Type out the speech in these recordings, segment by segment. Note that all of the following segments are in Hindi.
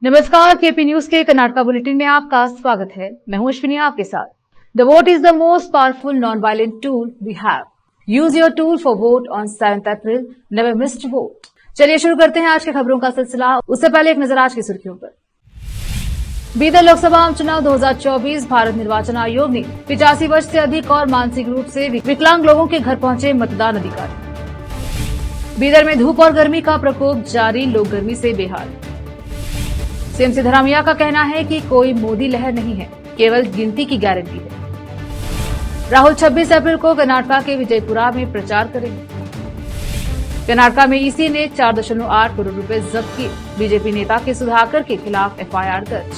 नमस्कार, केपी न्यूज के कर्नाटका बुलेटिन में आपका स्वागत है। मैं हूं अश्विनी आपके साथ। The vote is the most powerful non violent tool we have. Use your tool for vote on 7 April. Never missed vote. चलिए शुरू करते हैं आज की खबरों का सिलसिला। उससे पहले एक नजर आज की सुर्खियों पर। बीदर लोकसभा आम चुनाव 2024 भारत निर्वाचन आयोग ने 85 वर्ष से अधिक और मानसिक रूप से विकलांग लोगों के घर पहुंचे मतदान अधिकारी। बीदर में धूप और गर्मी का प्रकोप जारी, लोग गर्मी से बेहाल। सीएम सिद्धरामैया का कहना है कि कोई मोदी लहर नहीं है, केवल गिनती की गारंटी है। राहुल 26 अप्रैल को कर्नाटका के विजयपुरा में प्रचार करेंगे। कर्नाटका में ईसी ने 4.8 करोड़ रुपए जब्त किए। बीजेपी नेता के सुधाकर के खिलाफ एफआईआर दर्ज।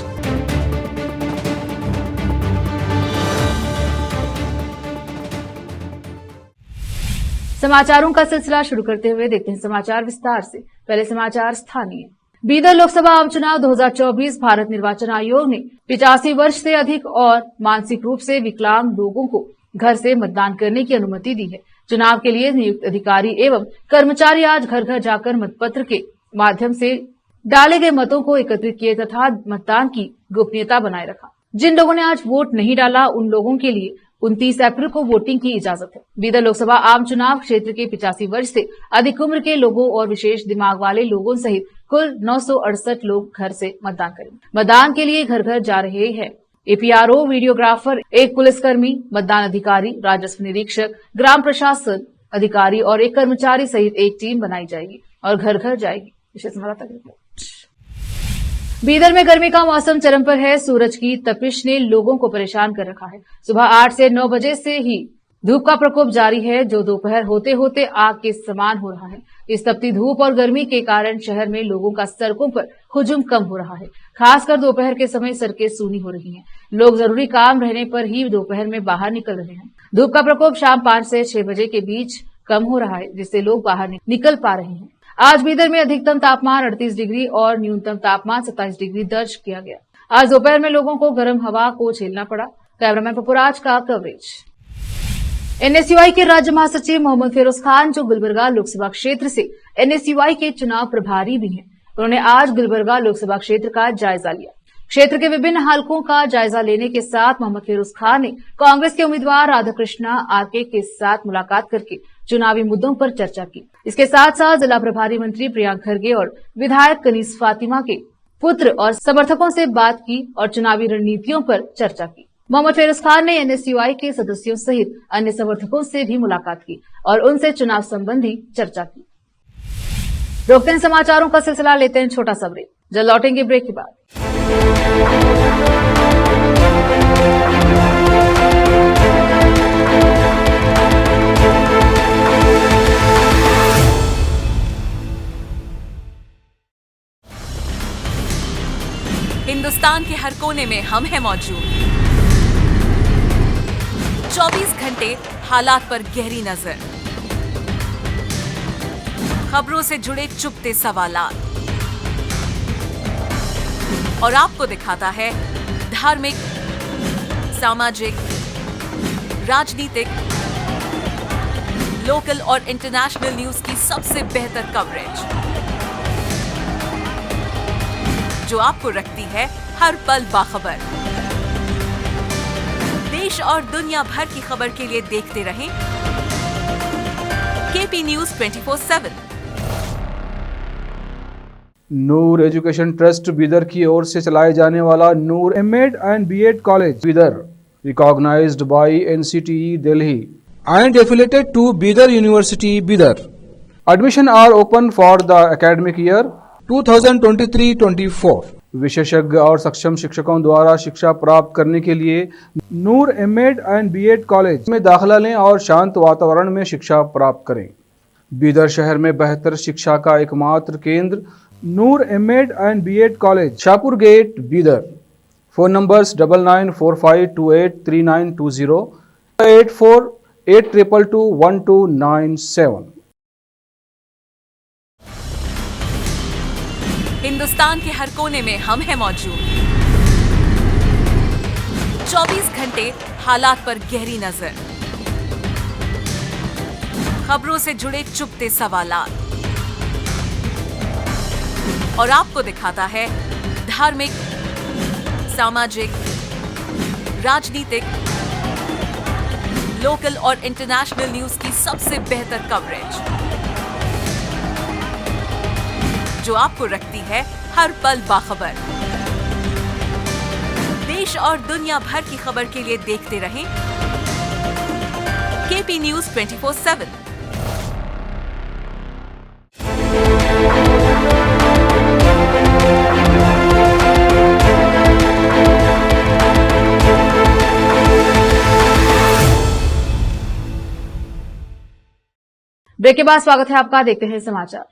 समाचारों का सिलसिला शुरू करते हुए देखते हैं समाचार विस्तार से। पहले समाचार स्थानीय। बीदर लोकसभा आम चुनाव 2024 भारत निर्वाचन आयोग ने 85 वर्ष से अधिक और मानसिक रूप से विकलांग लोगों को घर से मतदान करने की अनुमति दी है। चुनाव के लिए नियुक्त अधिकारी एवं कर्मचारी आज घर घर जाकर मतपत्र के माध्यम से डाले गए मतों को एकत्रित किए तथा मतदान की गोपनीयता बनाए रखा। जिन लोगों ने आज वोट नहीं डाला, उन लोगों के लिए 29 अप्रैल को वोटिंग की इजाजत है। बीदर लोकसभा आम चुनाव क्षेत्र के 85 वर्ष से अधिक उम्र के लोगों और विशेष दिमाग वाले लोगों सहित कुल 968 लोग घर से मतदान करेंगे। मतदान के लिए घर घर जा रहे हैं एपीआरओ, वीडियोग्राफर, एक पुलिसकर्मी, मतदान अधिकारी, राजस्व निरीक्षक, ग्राम प्रशासन अधिकारी और एक कर्मचारी सहित एक टीम बनाई जाएगी और घर घर जाएगी। विशेष रिपोर्ट। बीदर में गर्मी का मौसम चरम पर है। सूरज की तपिश ने लोगों को परेशान कर रखा है। सुबह 8 से 9 बजे से ही धूप का प्रकोप जारी है, जो दोपहर होते होते आग के समान हो रहा है। इस तपती धूप और गर्मी के कारण शहर में लोगों का सड़कों पर हुजूम कम हो रहा है। खासकर दोपहर के समय सड़कें सूनी हो रही हैं। लोग जरूरी काम रहने पर ही दोपहर में बाहर निकल रहे हैं। धूप का प्रकोप शाम 5 से 6 बजे के बीच कम हो रहा है, जिससे लोग बाहर निकल पा रहे हैं। आज बीदर में अधिकतम तापमान 38 डिग्री और न्यूनतम तापमान 27 डिग्री दर्ज किया गया। आज दोपहर में लोगों को गर्म हवा को झेलना पड़ा। कैमरामैन पपुराज का कवरेज। एनएसयूआई के राज्य महासचिव मोहम्मद फिरोज खान, जो गुलबर्गा लोकसभा क्षेत्र से एनएसयूआई के चुनाव प्रभारी भी हैं, उन्होंने आज गुलबर्गा लोकसभा क्षेत्र का जायजा लिया। क्षेत्र के विभिन्न हलकों का जायजा लेने के साथ मोहम्मद फिरोज खान ने कांग्रेस के उम्मीदवार राधाकृष्णा आरके के साथ मुलाकात करके चुनावी मुद्दों पर चर्चा की। इसके साथ साथ जिला प्रभारी मंत्री प्रियांक खरगे और विधायक कनीस फातिमा के पुत्र और समर्थकों से बात की और चुनावी रणनीतियों पर चर्चा की। मोहम्मद फिरोज खान ने एनएसयूआई के सदस्यों सहित अन्य समर्थकों से भी मुलाकात की और उनसे चुनाव संबंधी चर्चा की। रोकते हैं समाचारों का सिलसिला, लेते हैं छोटा सा ब्रेक। जल्द लौटेंगे ब्रेक के बाद। हिंदुस्तान के हर कोने में हम हैं मौजूद। 24 घंटे हालात पर गहरी नजर, खबरों से जुड़े चुपते सवालात और आपको दिखाता है धार्मिक, सामाजिक, राजनीतिक, लोकल और इंटरनेशनल न्यूज की सबसे बेहतर कवरेज, जो आपको रखती है हर पल बाखबर। देश और दुनिया भर की खबर के लिए देखते रहें KP news 24/7। Noor education trust Bidar की ओर से चलाए जाने वाला Noor MEd and BEd college Bidar, recognized by NCTE Delhi and affiliated to Bidar University, Bidar. Admission are open for the academic year 2023-24. विशेषज्ञ और सक्षम शिक्षकों द्वारा शिक्षा प्राप्त करने के लिए नूर एमएड एंड बीएड कॉलेज में दाखिला लें और शांत वातावरण में शिक्षा प्राप्त करें। बीदर शहर में बेहतर शिक्षा का एकमात्र केंद्र Noor MEd and BEd college, Shahpur gate, Bidar. Phone numbers 9945283920, 8482221297। Hindustan के हर कोने में हम हैं मौजूद। 24 घंटे हालात पर गहरी नजर, खबरों से जुड़े चुपते सवालात और आपको दिखाता है धार्मिक, सामाजिक, राजनीतिक, लोकल और इंटरनेशनल न्यूज की सबसे बेहतर कवरेज, जो आपको रखती है हर पल बाखबर। देश और दुनिया भर की खबर के लिए देखते रहें केपी न्यूज 24/7। ब्रेक के बाद स्वागत है आपका। देखते हैं समाचार।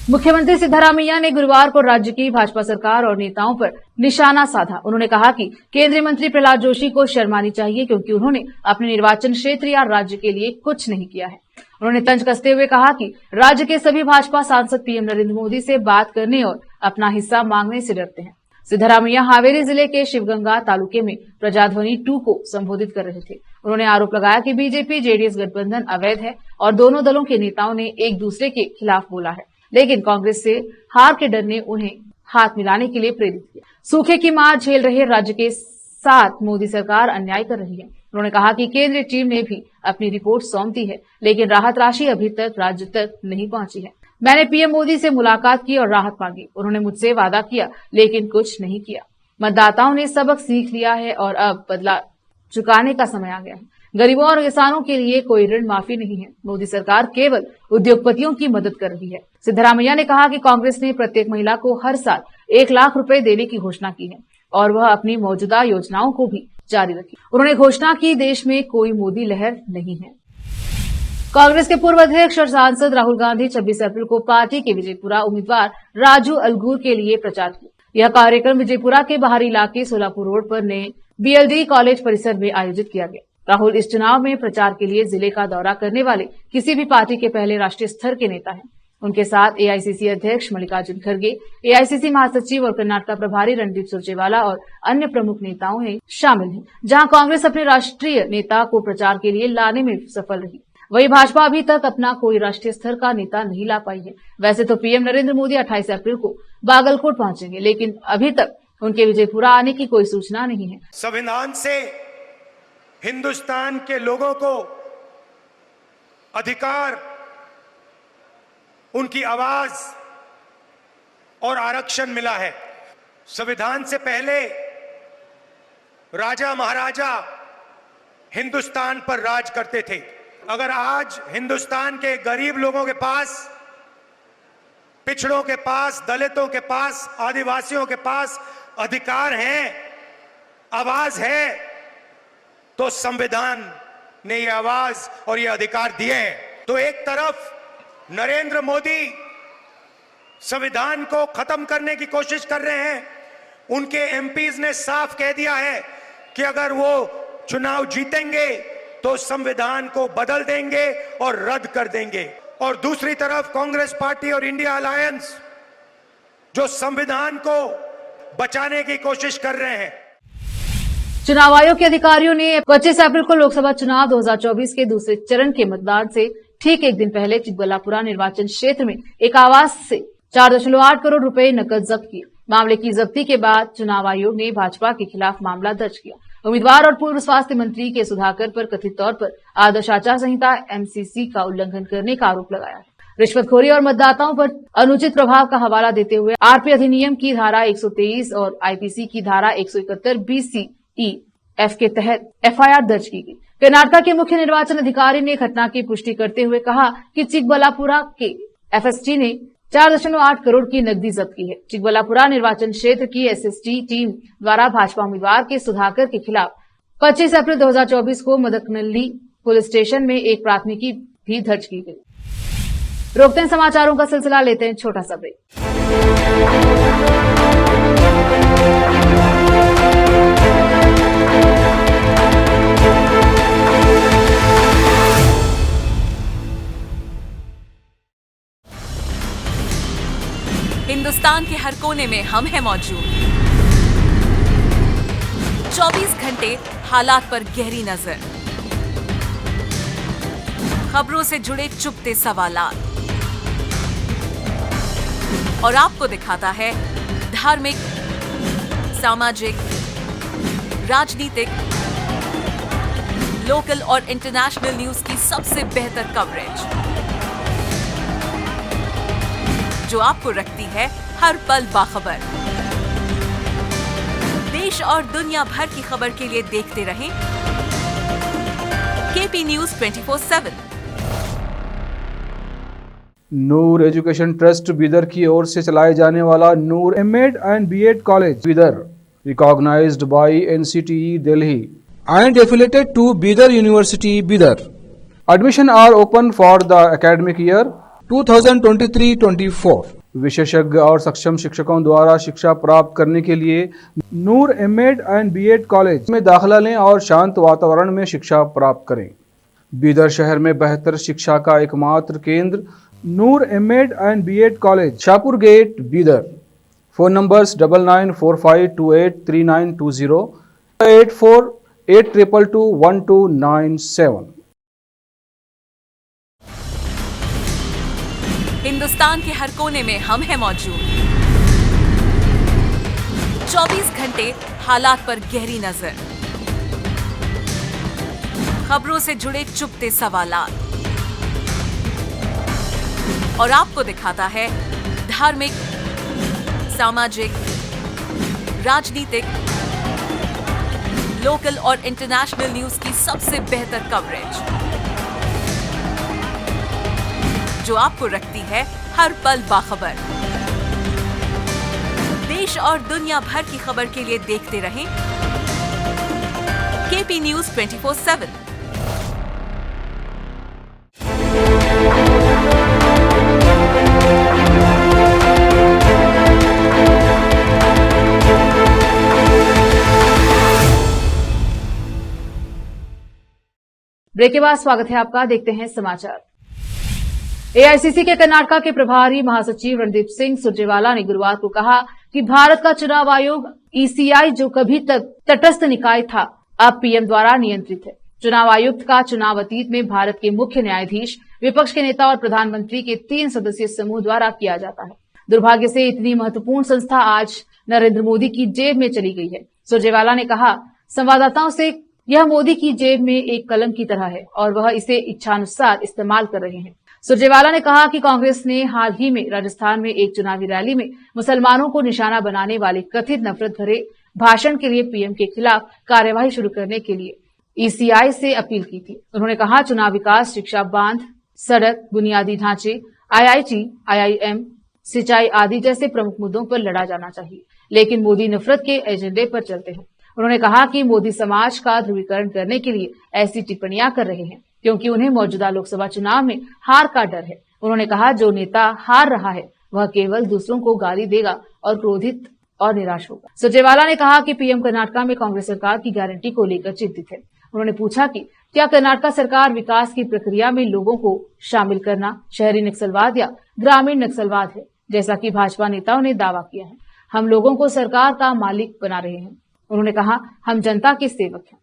मुख्यमंत्री सिद्धरामैया ने गुरुवार को राज्य की भाजपा सरकार और नेताओं पर निशाना साधा। उन्होंने कहा कि केंद्रीय मंत्री प्रहलाद जोशी को शर्म आनी चाहिए, क्योंकि उन्होंने अपने निर्वाचन क्षेत्र या राज्य के लिए कुछ नहीं किया है। उन्होंने तंज कसते हुए कहा कि राज्य के सभी भाजपा सांसद पीएम नरेंद्र मोदी से बात करने और अपना हिस्सा मांगने से डरते हैं। सिद्धरामैया हावेरी जिले के शिवगंगा तालुके में प्रजाध्वनि 2 को संबोधित कर रहे थे। उन्होंने आरोप लगाया कि बीजेपी जेडीएस गठबंधन अवैध है और दोनों दलों के नेताओं ने एक दूसरे के खिलाफ बोला है, लेकिन कांग्रेस से हार के डर ने उन्हें हाथ मिलाने के लिए प्रेरित किया। सूखे की मार झेल रहे राज्य के साथ मोदी सरकार अन्याय कर रही है। उन्होंने कहा कि केंद्रीय टीम ने भी अपनी रिपोर्ट सौंप दी है, लेकिन राहत राशि अभी तक राज्य तक नहीं पहुंची है। मैंने पीएम मोदी से मुलाकात की और राहत मांगी। उन्होंने मुझसे वादा किया, लेकिन कुछ नहीं किया। मतदाताओं ने सबक सीख लिया है और अब बदला चुकाने का समय आ गया है। गरीबों और किसानों के लिए कोई ऋण माफी नहीं है। मोदी सरकार केवल उद्योगपतियों की मदद कर रही है। सिद्धरामैया ने कहा कि कांग्रेस ने प्रत्येक महिला को हर साल 1 लाख रुपए देने की घोषणा की है और वह अपनी मौजूदा योजनाओं को भी जारी रखी। उन्होंने घोषणा की देश में कोई मोदी लहर नहीं है। कांग्रेस के पूर्व अध्यक्ष और सांसद राहुल गांधी 26 अप्रैल को पार्टी के विजयपुरा उम्मीदवार राजू अलगूर के लिए प्रचार किया। यह कार्यक्रम विजयपुरा के बाहरी इलाके सोलापुर रोड पर नए बीएलडी कॉलेज परिसर में आयोजित किया गया। राहुल इस चुनाव में प्रचार के लिए जिले का दौरा करने वाले किसी भी पार्टी के पहले राष्ट्रीय स्तर के नेता हैं। उनके साथ एआईसीसी अध्यक्ष मल्लिकार्जुन खड़गे, एआईसीसी महासचिव और कर्नाटक प्रभारी रणदीप सुरजेवाला और अन्य प्रमुख नेताओं में शामिल हैं। जहां कांग्रेस अपने राष्ट्रीय नेता को प्रचार के लिए लाने में सफल रही, वही भाजपा अभी तक अपना कोई राष्ट्रीय स्तर का नेता नहीं ला पाई है। वैसे तो पीएम नरेंद्र मोदी 28 अप्रैल को बागलकोट पहुंचेंगे, लेकिन अभी तक उनके विजयपुरा आने की कोई सूचना नहीं है। संविधान से हिंदुस्तान के लोगों को अधिकार, उनकी आवाज और आरक्षण मिला है। संविधान से पहले राजा महाराजा हिंदुस्तान पर राज करते थे। अगर आज हिंदुस्तान के गरीब लोगों के पास, पिछड़ों के पास, दलितों के पास, आदिवासियों के पास अधिकार हैं, आवाज है, तो संविधान ने ये आवाज और ये अधिकार दिए हैं। तो एक तरफ नरेंद्र मोदी संविधान को खत्म करने की कोशिश कर रहे हैं। उनके एमपीज ने साफ कह दिया है कि अगर वो चुनाव जीतेंगे तो संविधान को बदल देंगे और रद्द कर देंगे। और दूसरी तरफ कांग्रेस पार्टी और इंडिया अलायंस जो संविधान को बचाने की कोशिश कर रहे हैं। चुनाव आयोग के अधिकारियों ने 25 अप्रैल को लोकसभा चुनाव 2024 के दूसरे चरण के मतदान से ठीक एक दिन पहले चिकबल्लापुरा निर्वाचन क्षेत्र में एक आवास से 4.8 करोड़ रुपए नकद जब्त किए। मामले की जब्ती के बाद चुनाव आयोग ने भाजपा के खिलाफ मामला दर्ज किया। उम्मीदवार और पूर्व स्वास्थ्य मंत्री के सुधाकर पर कथित तौर पर आदर्श आचार संहिता एमसीसी का उल्लंघन करने का आरोप लगाया है। रिश्वतखोरी और मतदाताओं पर अनुचित प्रभाव का हवाला देते हुए आरपी अधिनियम की धारा 123 और आईपीसी की धारा 171 BCE-F के तहत एफआईआर दर्ज की गई। कर्नाटक के मुख्य निर्वाचन अधिकारी ने घटना की पुष्टि करते हुए कहा कि चिकबल्लापुरा के एफएसटी ने 4.8 करोड़ की नकदी जब्त की है। चिकबल्लापुरा निर्वाचन क्षेत्र की एसएसटी टीम द्वारा भाजपा उम्मीदवार के सुधाकर के खिलाफ 25 अप्रैल 2024 को मदकनल्ली पुलिस स्टेशन में एक प्राथमिकी भी दर्ज की गई। रोकते हैं समाचारों का सिलसिला, लेते हैं छोटा सा ब्रेक। हिंदुस्तान के हर कोने में हम हैं मौजूद। 24 घंटे हालात पर गहरी नजर, खबरों से जुड़े चुपते सवालात और आपको दिखाता है धार्मिक, सामाजिक, राजनीतिक, लोकल और इंटरनेशनल न्यूज की सबसे बेहतर कवरेज जो आपको रखती है हर पल बाखबर। देश और दुनिया भर की खबर के लिए देखते रहें KP news 24/7। Noor education trust Bidar की ओर से चलाए जाने वाला Noor MEd and BEd college Bidar recognized by NCTE Delhi and affiliated to Bidar University, Bidar. Admission are open for the academic year 2023-24. विशेषज्ञ और सक्षम शिक्षकों द्वारा शिक्षा प्राप्त करने के लिए नूर एमएड एंड बीएड कॉलेज में दाखिला लें और शांत वातावरण में शिक्षा प्राप्त करें। बीदर शहर में बेहतर शिक्षा का एकमात्र केंद्र Noor MEd and BEd college, Shahpur gate, Bidar. Phone numbers 9945283920 8482221297। Hindustan के हर कोने में हम हैं मौजूद। 24 घंटे हालात पर गहरी नजर, खबरों से जुड़े चुपते सवालात और आपको दिखाता है धार्मिक, सामाजिक, राजनीतिक, लोकल और इंटरनेशनल न्यूज की सबसे बेहतर कवरेज जो आपको रखती है हर पल बाखबर। देश और दुनिया भर की खबर के लिए देखते रहें केपी न्यूज 24/7। ब्रेक के बाद स्वागत है आपका। देखते हैं समाचार। एआईसीसी के कर्नाटका के प्रभारी महासचिव रणदीप सिंह सुरजेवाला ने गुरुवार को कहा कि भारत का चुनाव आयोग ईसीआई जो कभी तक तटस्थ निकाय था, अब पीएम द्वारा नियंत्रित है। चुनाव आयुक्त का चुनाव अतीत में भारत के मुख्य न्यायाधीश, विपक्ष के नेता और प्रधानमंत्री के 3 सदस्यीय समूह द्वारा किया जाता है। दुर्भाग्य से इतनी महत्वपूर्ण संस्था आज नरेंद्र मोदी की जेब में चली गई है। सुरजेवाला ने कहा संवाददाताओं से, यह मोदी की जेब में एक कलम की तरह है और वह इसे इच्छानुसार इस्तेमाल कर रहे हैं। सुरजेवाला ने कहा कि कांग्रेस ने हाल ही में राजस्थान में एक चुनावी रैली में मुसलमानों को निशाना बनाने वाले कथित नफरत भरे भाषण के लिए पीएम के खिलाफ कार्यवाही शुरू करने के लिए ईसीआई से अपील की थी। उन्होंने कहा चुनाव विकास, शिक्षा, बांध, सड़क, बुनियादी ढांचे, आईआईटी, आईआईएम, सिंचाई आदि जैसे प्रमुख मुद्दों पर लड़ा जाना चाहिए, लेकिन मोदी नफरत के एजेंडे पर चलते हैं। उन्होंने कहा कि मोदी समाज का ध्रुवीकरण करने के लिए ऐसी टिप्पणियां कर रहे हैं क्योंकि उन्हें मौजूदा लोकसभा चुनाव में हार का डर है। उन्होंने कहा जो नेता हार रहा है वह केवल दूसरों को गाली देगा और क्रोधित और निराश होगा। सुरजेवाला ने कहा कि पीएम कर्नाटका में कांग्रेस सरकार की गारंटी को लेकर चिंतित है। उन्होंने पूछा कि क्या कर्नाटका सरकार विकास की प्रक्रिया में लोगों को शामिल करना शहरी नक्सलवाद या ग्रामीण नक्सलवाद है, जैसा कि भाजपा नेताओं ने दावा किया है। हम लोगों को सरकार का मालिक बना रहे हैं। उन्होंने कहा हम जनता के सेवक हैं।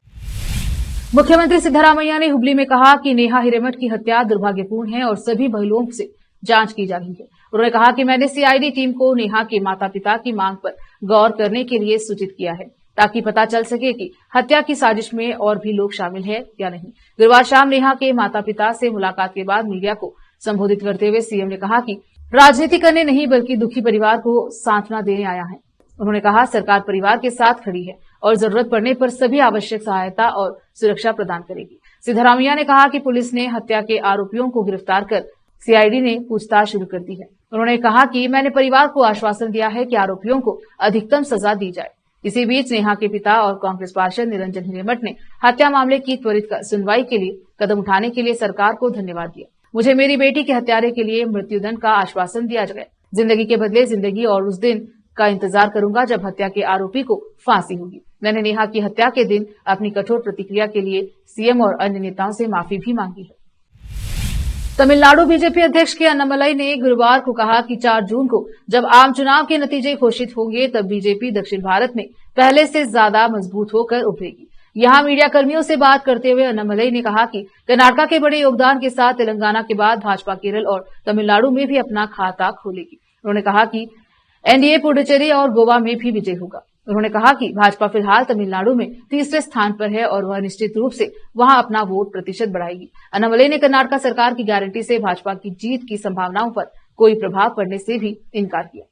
मुख्यमंत्री सिद्धरामैया ने हुबली में कहा कि नेहा हिरेमठ की हत्या दुर्भाग्यपूर्ण है और सभी पहलुओं से जांच की जा रही है। उन्होंने कहा कि मैंने सीआईडी टीम को नेहा के माता पिता की मांग पर गौर करने के लिए सूचित किया है ताकि पता चल सके कि हत्या की साजिश में और भी लोग शामिल हैं या नहीं। गुरुवार शाम नेहा के माता पिता से मुलाकात के बाद मीडिया को संबोधित करते हुए सीएम ने कहा कि राजनीति करने नहीं बल्कि दुखी परिवार को सांत्वना देने आया है। उन्होंने कहा सरकार परिवार के साथ खड़ी है और जरूरत पड़ने पर सभी आवश्यक सहायता और सुरक्षा प्रदान करेगी। सिद्धरामैया ने कहा कि पुलिस ने हत्या के आरोपियों को गिरफ्तार कर सीआईडी ने पूछताछ शुरू कर दी है। उन्होंने कहा कि मैंने परिवार को आश्वासन दिया है कि आरोपियों को अधिकतम सजा दी जाए। इसी बीच नेहा के पिता और कांग्रेस पार्षद निरंजन हिरेमठ ने हत्या मामले की त्वरित सुनवाई के लिए कदम उठाने के लिए सरकार को धन्यवाद दिया। मुझे मेरी बेटी के हत्यारे के लिए मृत्युदंड का आश्वासन दिया गया। जिंदगी के बदले जिंदगी और उस दिन का इंतजार करूंगा जब हत्या के आरोपी को फांसी होगी। मैंने नेहा की हत्या के दिन अपनी कठोर प्रतिक्रिया के लिए सीएम और अन्य नेताओं से माफी भी मांगी है। तमिलनाडु बीजेपी अध्यक्ष के अन्नामलाई ने गुरुवार को कहा कि 4 जून को जब आम चुनाव के नतीजे घोषित होंगे तब बीजेपी दक्षिण भारत में पहले से ज्यादा मजबूत होकर उभरेगी। यहां मीडिया कर्मियों से बात करते हुए अन्नामलाई ने कहा कि कर्नाटका के बड़े योगदान के साथ तेलंगाना के बाद भाजपा केरल और तमिलनाडु में भी अपना खाता खोलेगी। उन्होंने कहा कि एनडीए पुडुचेरी और गोवा में भी विजय होगा। उन्होंने कहा कि भाजपा फिलहाल तमिलनाडु में तीसरे स्थान पर है और वह निश्चित रूप से वहां अपना वोट प्रतिशत बढ़ाएगी। अन्नामलई ने कर्नाटक सरकार की गारंटी से भाजपा की जीत की संभावनाओं पर कोई प्रभाव पड़ने से भी इनकार किया।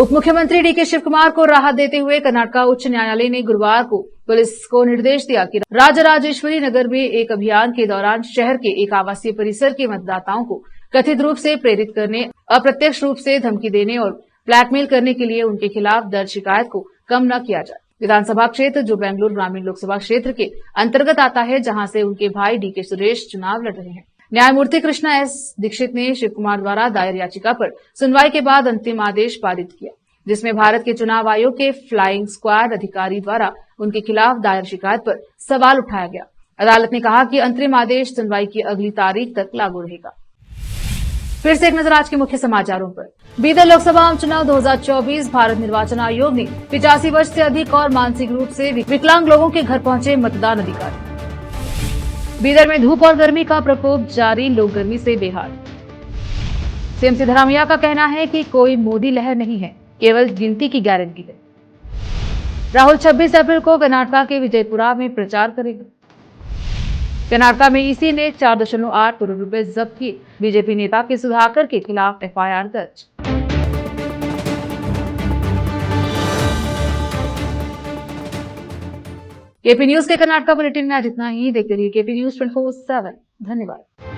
उप मुख्यमंत्री डीके शिव कुमार को राहत देते हुए कर्नाटक उच्च न्यायालय ने गुरुवार को पुलिस को निर्देश दिया कि राजराजेश्वरी नगर में एक अभियान के दौरान शहर के एक आवासीय परिसर के मतदाताओं को कथित रूप से प्रेरित करने, अप्रत्यक्ष रूप से धमकी देने और ब्लैकमेल करने के लिए उनके खिलाफ दर्ज शिकायत को कम न किया जाए। विधानसभा क्षेत्र जो बेंगलुरु ग्रामीण लोकसभा क्षेत्र के अंतर्गत आता है, जहां से उनके भाई डीके सुरेश चुनाव लड़ रहे हैं। न्यायमूर्ति कृष्णा एस दीक्षित ने शिव कुमार द्वारा दायर याचिका पर सुनवाई के बाद अंतिम आदेश पारित किया, जिसमें भारत के चुनाव आयोग के फ्लाइंग स्क्वाड अधिकारी द्वारा उनके खिलाफ दायर शिकायत पर सवाल उठाया गया। अदालत ने कहा कि अंतरिम आदेश सुनवाई की अगली तारीख तक लागू रहेगा। फिर से एक नजर आज के मुख्य समाचारों पर। बीदर लोकसभा आम चुनाव 2024 भारत निर्वाचन आयोग ने 85 वर्ष से अधिक और मानसिक रूप से विकलांग लोगों के घर पहुंचे मतदान अधिकारी। बीदर में धूप और गर्मी का प्रकोप जारी, लोग गर्मी से बेहाल। सीएम सिद्धरामैया का कहना है कि कोई मोदी लहर नहीं है, केवल गिनती की गारंटी है। राहुल 26 अप्रैल को कर्नाटक के विजयपुरा में प्रचार करेंगे। कर्नाटक में ईसी ने 4.8 करोड़ रुपए जब्त किए, बीजेपी नेता के सुधाकर के खिलाफ एफआईआर दर्ज। केपी न्यूज के कर्नाटक बुलेटिन में आज इतना ही। देखते रहिए केपी न्यूज 24/7। धन्यवाद।